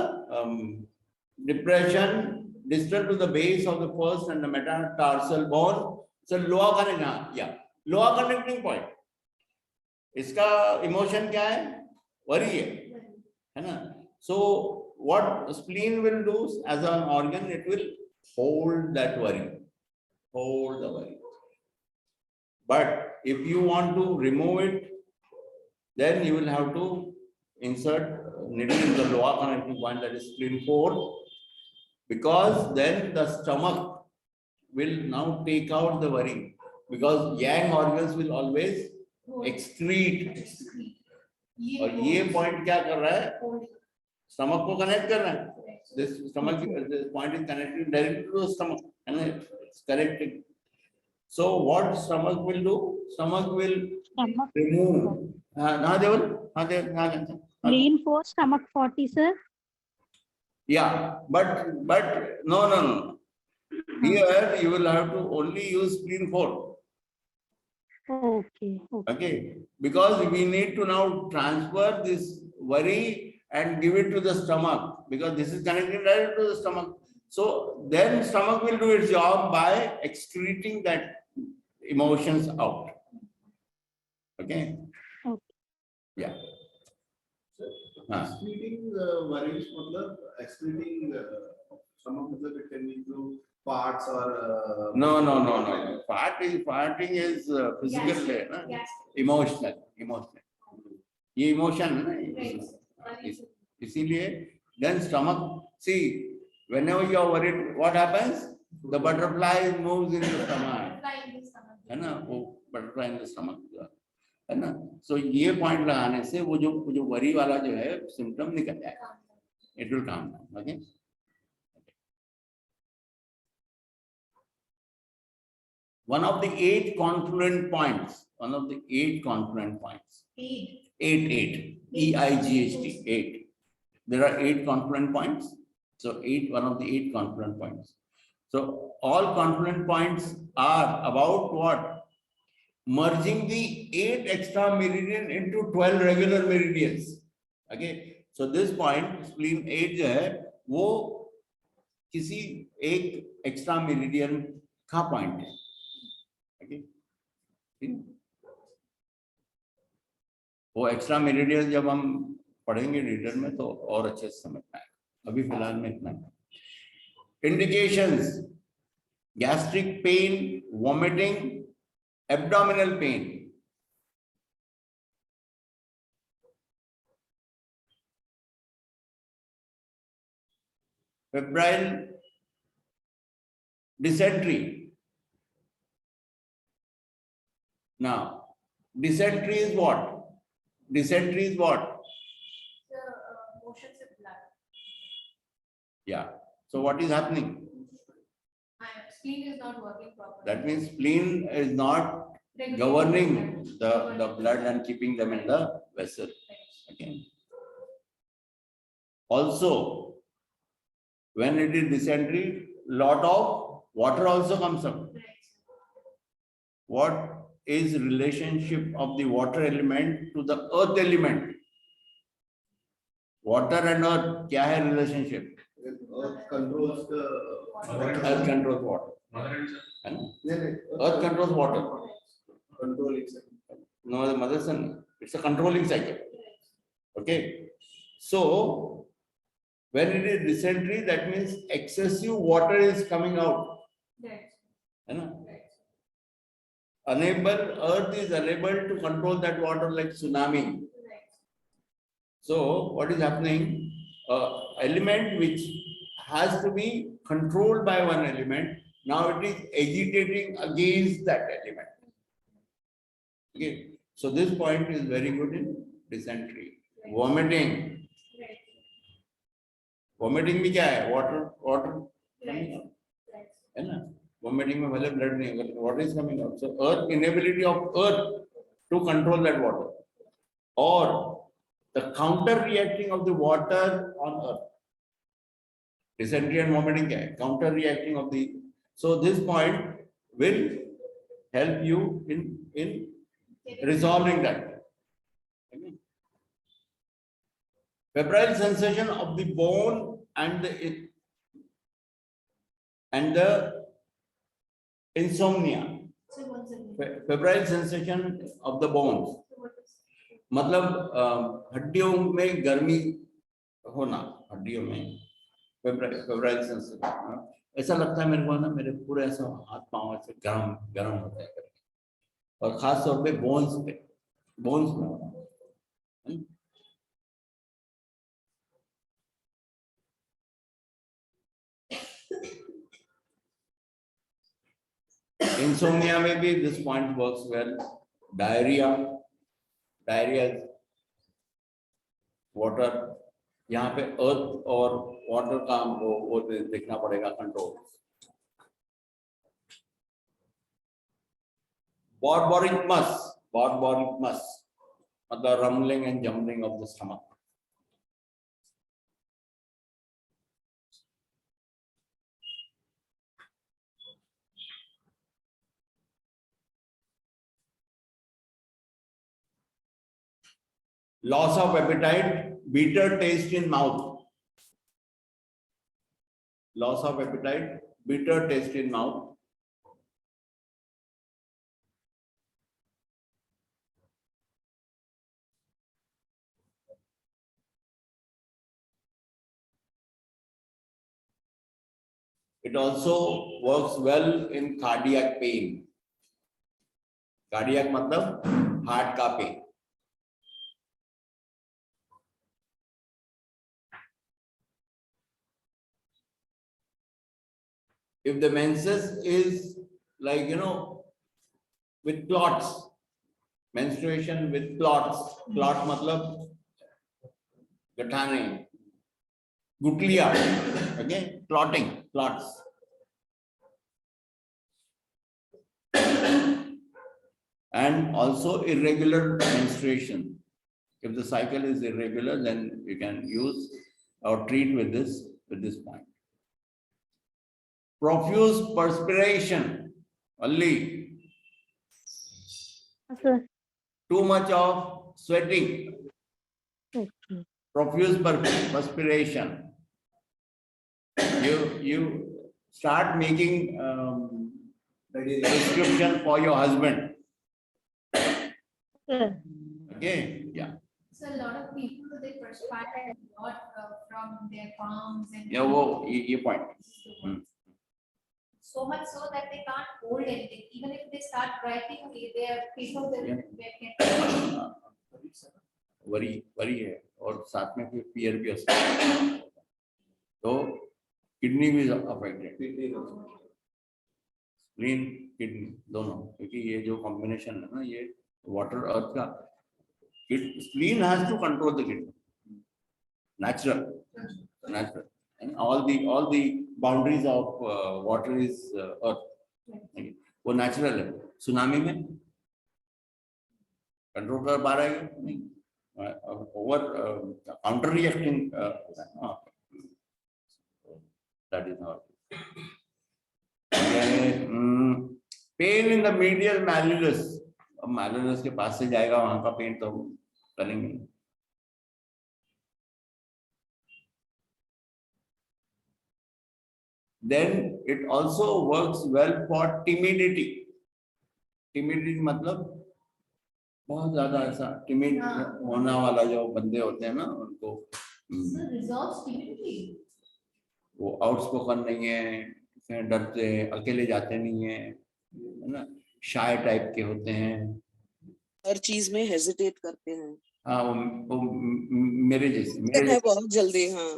depression distal to the base of the first and the metatarsal bone. So lower connecting, yeah, lower connecting point. इसका इमोशन क्या है? वरी है ना. So what spleen will do as an organ, it will hold that worry, hold the worry. But if you want to remove it, then you will have to insert needle in the lower connecting point, that is spleen 4, because then the stomach will now take out the worry, because yang organs will always excrete. और ये point क्या कर रहा है? Stomach को connect कर रहा है. This stomach, this point is connected directly to the stomach and it's connected. So what stomach will do? Stomach will remove. Spleen 4, stomach 40, sir. Yeah, but no. Here you will have to only use spleen 4. Okay. Okay, because we need to now transfer this worry and give it to the stomach, because this is connected directly to the stomach. So then stomach will do its job by excreting that emotions out. Okay. Yeah. Excreting worries, मतलब excreting stomach, मतलब it can be through farts or No. Farting is physical, na? Emotional. ये emotion है. इसीलिए then stomach, see, whenever you are worried, what happens? The butterfly moves in the stomach. है ना, वो butterfly in the stomach, है ना. So ये point लगाने से वो जो worry वाला जो है symptom निकल जाएगा. It will calm down. Okay. One of the 8 confluent points. Eight. EIGHT. 8. There are 8 confluent points. So one of the 8 confluent points. So all confluent points are about what? Merging the 8 extra meridian into 12 regular meridians. Okay. So this point, spleen 8 जो है, वो किसी एक extra meridian का point है. वो extra meridian जब हम पढ़ेंगे डिटेल में तो और अच्छे से समझ आएगा. अभी फिलहाल में इतना. Indications: gastric pain, vomiting, abdominal pain. Febrile dysentery. Now, dysentery is what? The motions of blood. Yeah. So what is happening? Spleen is not working properly. That means spleen is not governing the blood and keeping them in the vessel. Okay. Also, when it is dysentery, lot of water also comes up. Right. What is relationship of the water element to the earth element? Water and earth, क्या है relationship? Earth controls the. Earth controls water. है ना? Earth controls water. Controlling cycle. No, the mother son. It's a controlling cycle. Okay. So when it is dysentery, that means excessive water is coming out. Right. है ना? Right. Earth is unable to control that water like tsunami. Right. So what is happening? Element which has to be controlled by one element, now it is agitating against that element. Okay. So this point is very good in dysentery. Vomiting. Right. Vomiting भी क्या है? Water coming Right. out. Right. है ना? Vomiting में भले blood नहीं होगा, water is coming out. So earth, inability of earth to control that water, or the counter reacting of the water on earth. Dysentery and vomiting क्या है? Counter reacting of the. So this point will help you in resolving that. Okay. Febrile sensation of the bone and the insomnia. So once again. Febrile sensation of the bones. So what is? मतलब हड्डियों में गर्मी होना, हड्डियों में febrile sensation. ऐसा लगता है मेरे को ना, मेरे पूरे ऐसा हाथ पांव ऐसे गरम गरम होता है, और खास तौर पे बोन्स में होता है. Insomnia में भी this point works well. Diarrhea water, यहाँ पे earth और water का हमको वो देखना पड़ेगा control. Borborygmus मतलब rumbling and jumbling of the stomach. Loss of appetite, bitter taste in mouth. Loss of appetite, bitter taste in mouth. It also works well in cardiac pain. Cardiac मतलब heart का pain. If the menses is like, with clots, menstruation with clots, clot मतलब गठाने, गुठलियां, okay, clots. And also irregular menstruation. If the cycle is irregular, then you can use or treat with this point. Profuse perspiration, only Sir. too much of sweating, Okay. profuse perspiration. You start making prescription for your husband. Sir. Okay, yeah. So a lot of people, they perspire a lot from their palms and. Yeah, वो ये point. This is the one. So much so that they can't hold anything. Even if they start writing, their people will Yeah. Worry है, और साथ में फिर fear भी हो सकता है. तो किडनी भी affected. स्प्लीन किडनी दोनों, क्योंकि ये जो कॉम्बिनेशन है ना, ये वाटर अर्थ का, spleen has to control the kidney, natural, and all the boundaries of water is earth, वो natural है. सुनामी में कंट्रोल कर पा रहे हैं नहीं, over counter reacting, that is not. Pain in the medial मैल्यूलस, अब मैल्यूलस के पास से जाएगा वहां का पेन तो हम करेंगे। Then it also works well for timidity. Timidity मतलब बहुत ज्यादा ऐसा टिमिड होने वाला जो बंदे होते हैं ना उनको, Resolves timidity. वो आउटस्पोकन नहीं है, फिर डरते हैं, अकेले जाते नहीं है ना, शाय टाइप के होते हैं, हर चीज में हेजिटेट करते हैं। हाँ वो मेरे जैसे है बहुत जल्दी। हाँ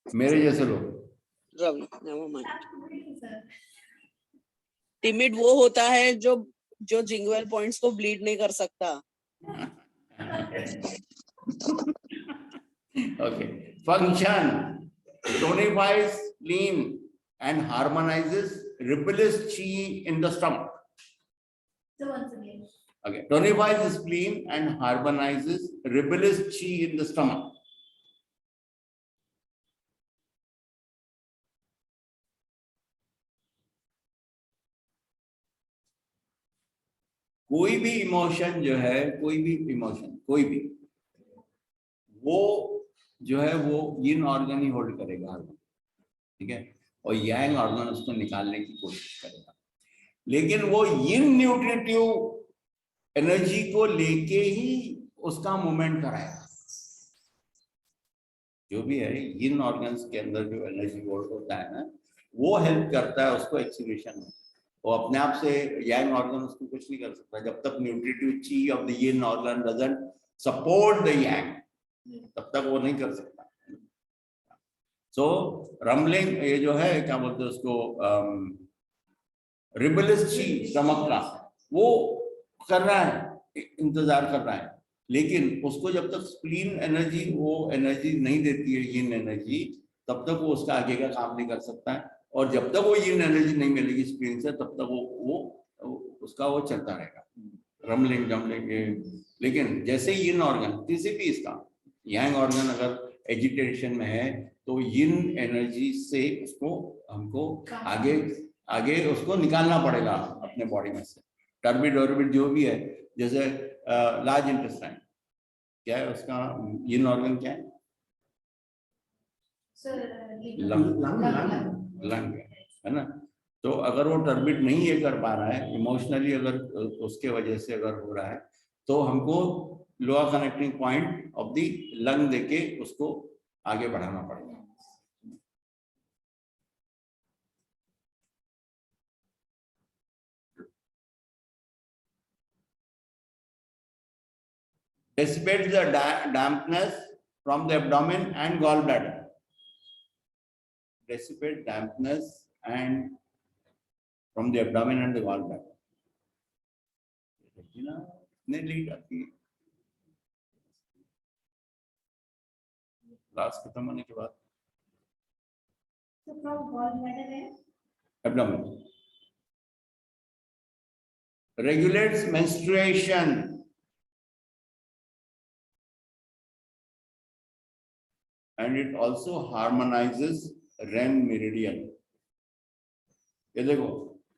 मेरे जैसे लोग। Ravi, never mind. Absolutely, sir. Timid वो होता है जो जिंगवेल पॉइंट्स को ब्लीड नहीं कर सकता। Okay. Function: tonifies, clean, and harmonizes rebellious chi in the stomach. So once again. Okay. Tonifies the spleen and harmonizes rebellious chi in the stomach. कोई भी इमोशन जो है, कोई भी इमोशन, कोई भी, वो जो है वो यिन ऑर्गन ही होल्ड करेगा, ठीक है, और यांग ऑर्गन उसको निकालने की कोशिश करेगा। लेकिन वो यिन न्यूट्रिटिव एनर्जी को लेके ही उसका मूवमेंट कराएगा। जो भी है यिन ऑर्गन्स के अंदर जो एनर्जी होल्ड होता है ना, वो हेल्प करता है उसको एक्सीक्रेशन में। वो अपने आप से यांग ऑर्गन उसको कुछ नहीं कर सकता जब तक nutritive chi of the yin organ doesn't support the yang, तब तक वो नहीं कर सकता। सो रम्बलिंग, ये जो है क्या बोलते हैं उसको, रिबलियस ची स्टमक का, वो कर रहा है, इंतजार कर रहा है, लेकिन उसको जब तक स्प्लीन एनर्जी वो एनर्जी नहीं देती है, यिन एनर्जी, तब तक वो उसका आगे का काम नहीं कर सकता है। और जब तक वो यिन एनर्जी नहीं मिलेगी स्प्लीन से, तब तक वो उसका वो चलता रहेगा, रमलिंग जमलिंग। लेकिन जैसे यिन ऑर्गन, किसी भी इसका यांग ऑर्गन अगर एजिटेशन में है, तो यिन एनर्जी से उसको हमको आगे उसको निकालना पड़ेगा अपने बॉडी में से। टर्बिड ऑर्बिड जो भी है, जैसे लार्ज इंटेस्टाइन क्या है उसका यिन ऑर्गन क्या है? लंग है ना। तो अगर वो टर्बिड नहीं ये कर पा रहा है इमोशनली, अगर उसके वजह से अगर हो रहा है, तो हमको lower connecting point of the lung देके उसको आगे बढ़ाना पड़ेगा। Dissipates the dampness from the abdomen and gallbladder. Dissipate dampness and from the abdomen and the gallbladder. Class खत्म होने के बाद So from gallbladder and abdomen. Regulates menstruation. And it also harmonizes REM meridian. ये देखो,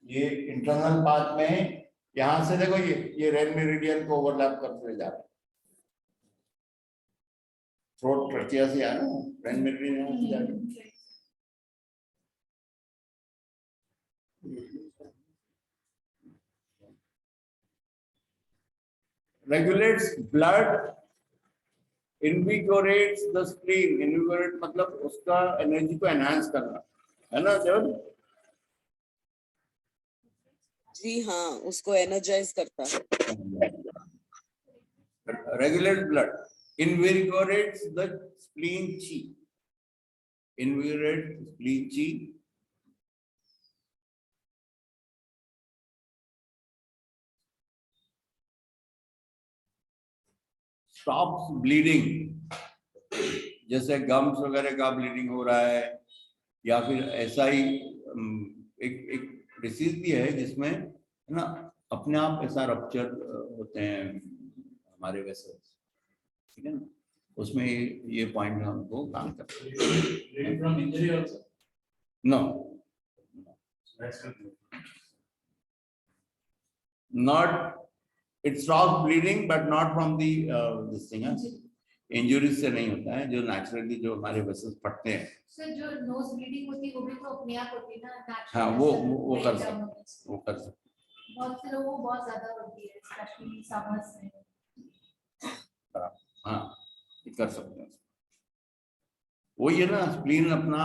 ये internal part में है, यहां से देखो ये REM मेरिडियन को ओवरलैप करते जा रहा है। थ्रोट ट्रकिया से आया ना, REM मेरिडियन यहां से जा रहा है। Regulates blood, invigorates the spleen. Invigorate मतलब उसका एनर्जी को एनहांस करना, है ना सर? जी हाँ, उसको एनर्जाइज करता है। Regulates blood, invigorates the spleen chi. Invigorate spleen chi. Stops bleeding. जैसे गम्स वगैरह का ब्लीडिंग हो रहा है, या फिर ऐसा ही एक डिसीज भी है जिसमें है ना अपने आप ऐसा रप्चर होते हैं हमारे वेसल्स, ठीक है ना, उसमें ये पॉइंट हमको काम करते हैं। No, Not, it stops bleeding, but not from the this thing. Injuries से नहीं होता है, जो नेचुरली जो हमारे वेसल्स फटते हैं। सर जो नोज ब्लीडिंग होती है वो भी तो अपने आप होती है ना, हाँ, वो कर सकते हैं, वो कर सकते हैं। बहुत से लोगों को बहुत ज्यादा होती है, स्पेशली समर्स में। हाँ, ये कर सकते हैं। वही है ना, स्प्लीन अपना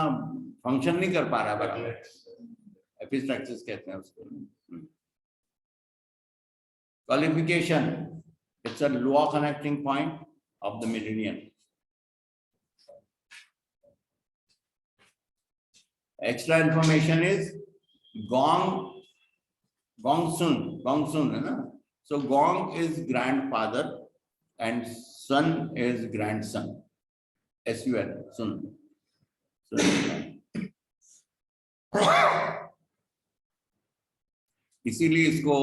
फंक्शन नहीं कर पा रहा बराबर, एपिस्टैक्सिस कहते हैं उसको। Qualification, it's a lower connecting point of the meridian. Extra information is gong sun है ना? So gong is grandfather and sun is grandson. S-U-N, sun. इसीलिए इसको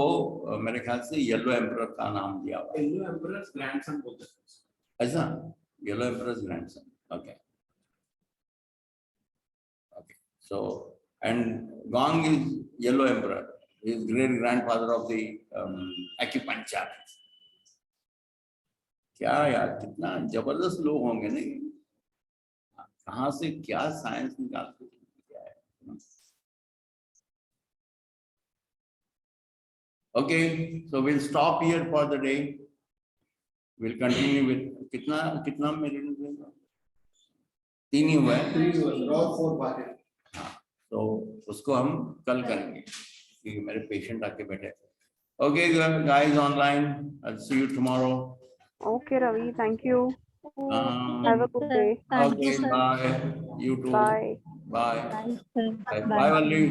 मेरे ख्याल से येलो एम्परर का नाम दिया हुआ है। येलो एम्परर ग्रैंडसन बोलते हैं ऐसा, yellow emperor grandson, okay okay. So and gong is yellow emperor, is great grandfather of the acupuncture. क्या यार, कितना जबरदस्त लोग होंगे नहीं, कहाँ से क्या साइंस निकालते हैं, क्या है। Okay, so we'll stop here for the day. We'll continue with कितना मेरिडियन हुआ? 3 ही हुआ है। 3 रॉ 4 बाकी। हाँ, तो उसको हम कल करेंगे क्योंकि मेरे पेशेंट आके बैठे। Okay, guys online, I'll see you tomorrow. Okay, Ravi, thank you. Have a good day. Thank you, Okay, sir. bye. You too. Bye. Bye. Bye, sir. Bye, Bye. Valli.